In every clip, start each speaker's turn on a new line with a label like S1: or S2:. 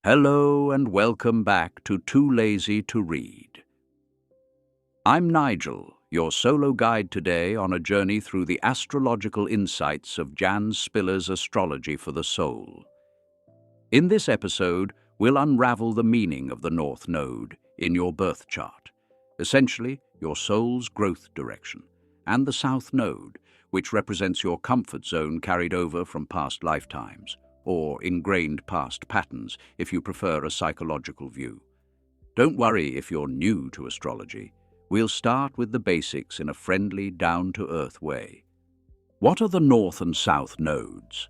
S1: Hello and welcome back to Too Lazy to Read. I'm Nigel, your solo guide today on a journey through the astrological insights of Jan Spiller's Astrology for the Soul. In this episode, we'll unravel the meaning of the North Node in your birth chart, essentially your soul's growth direction, and the South Node, which represents your comfort zone carried over from past lifetimes, or ingrained past patterns, if you prefer a psychological view. Don't worry if you're new to astrology. We'll start with the basics in a friendly, down-to-earth way. What are the North and South nodes?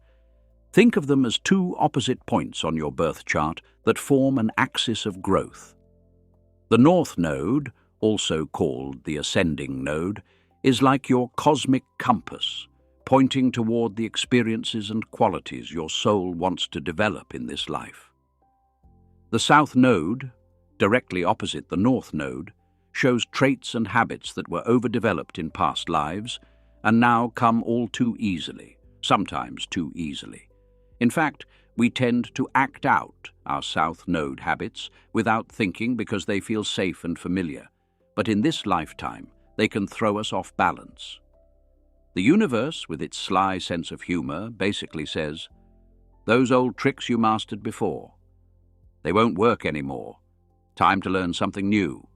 S1: Think of them as two opposite points on your birth chart that form an axis of growth. The North Node, also called the Ascending Node, is like your cosmic compass, pointing toward the experiences and qualities your soul wants to develop in this life. The South Node, directly opposite the North Node, shows traits and habits that were overdeveloped in past lives and now come all too easily, sometimes too easily. In fact, we tend to act out our South Node habits without thinking because they feel safe and familiar, but in this lifetime, they can throw us off balance. The universe, with its sly sense of humor, basically says, "Those old tricks you mastered before, they won't work anymore. Time to learn something new."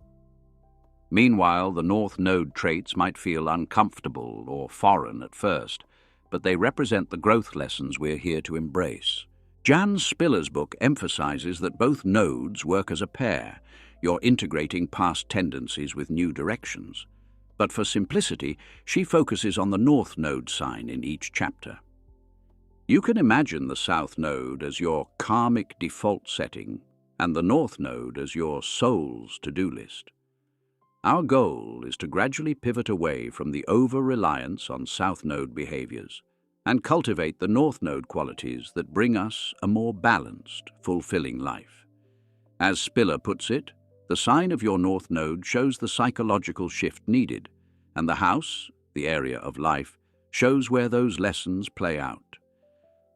S1: Meanwhile, the North Node traits might feel uncomfortable or foreign at first, but they represent the growth lessons we're here to embrace. Jan Spiller's book emphasizes that both nodes work as a pair. You're integrating past tendencies with new directions. But for simplicity, she focuses on the North Node sign in each chapter. You can imagine the South Node as your karmic default setting and the North Node as your soul's to-do list. Our goal is to gradually pivot away from the over-reliance on South Node behaviors and cultivate the North Node qualities that bring us a more balanced, fulfilling life. As Spiller puts it, the sign of your North Node shows the psychological shift needed, and the house, the area of life, shows where those lessons play out.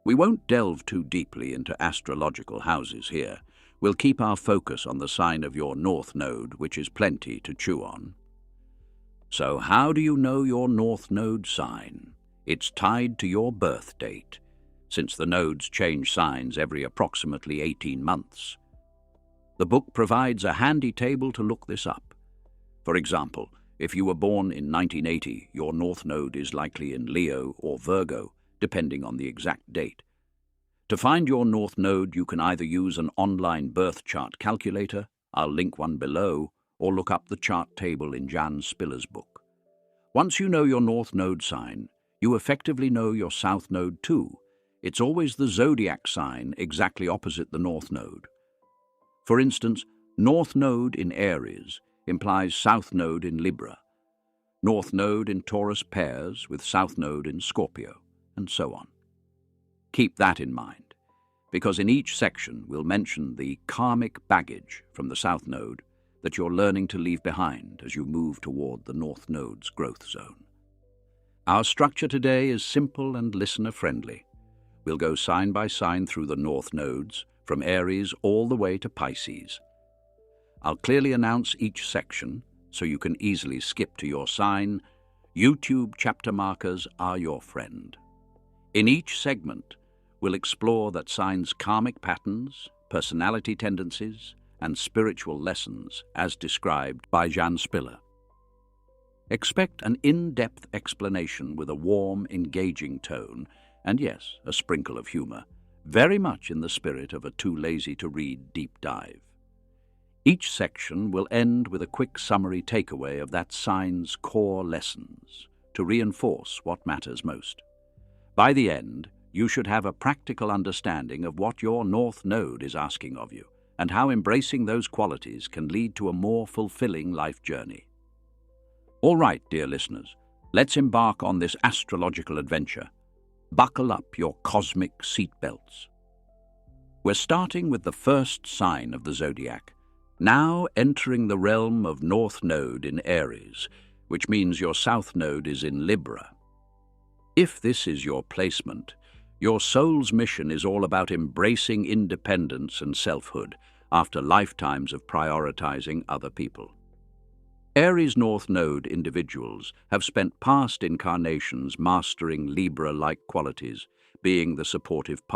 S1: We won't delve too deeply into astrological houses here. We'll keep our focus on the sign of your North Node, which is plenty to chew on. So how do you know your North Node sign? It's tied to your birth date, since the nodes change signs every approximately 18 months. The book provides a handy table to look this up. For example, if you were born in 1980, your North Node is likely in Leo or Virgo, depending on the exact date. To find your North Node, you can either use an online birth chart calculator, I'll link one below, or look up the chart table in Jan Spiller's book. Once you know your North Node sign, you effectively know your South Node too. It's always the zodiac sign exactly opposite the North Node. For instance, North Node in Aries implies South Node in Libra, North Node in Taurus pairs with South Node in Scorpio, and so on. Keep that in mind, because in each section we'll mention the karmic baggage from the South Node that you're learning to leave behind as you move toward the North Node's growth zone. Our structure today is simple and listener-friendly. We'll go sign by sign through the North Nodes, from Aries all the way to Pisces. I'll clearly announce each section so you can easily skip to your sign. YouTube chapter markers are your friend. In each segment, we'll explore that sign's karmic patterns, personality tendencies, and spiritual lessons as described by Jan Spiller. Expect an in-depth explanation with a warm, engaging tone, and yes, a sprinkle of humor, very much in the spirit of a Too Lazy to Read deep dive. Each section will end with a quick summary takeaway of that sign's core lessons to reinforce what matters most. By the end, you should have a practical understanding of what your North Node is asking of you and how embracing those qualities can lead to a more fulfilling life journey. All right, dear listeners, let's embark on this astrological adventure. Buckle up your cosmic seatbelts. We're starting with the first sign of the zodiac, now entering the realm of North Node in Aries, which means your South Node is in Libra. If this is your placement, Your soul's mission is all about embracing independence and selfhood after lifetimes of prioritizing other people. Aries North Node individuals have spent past incarnations mastering Libra-like qualities, being the supportive partner.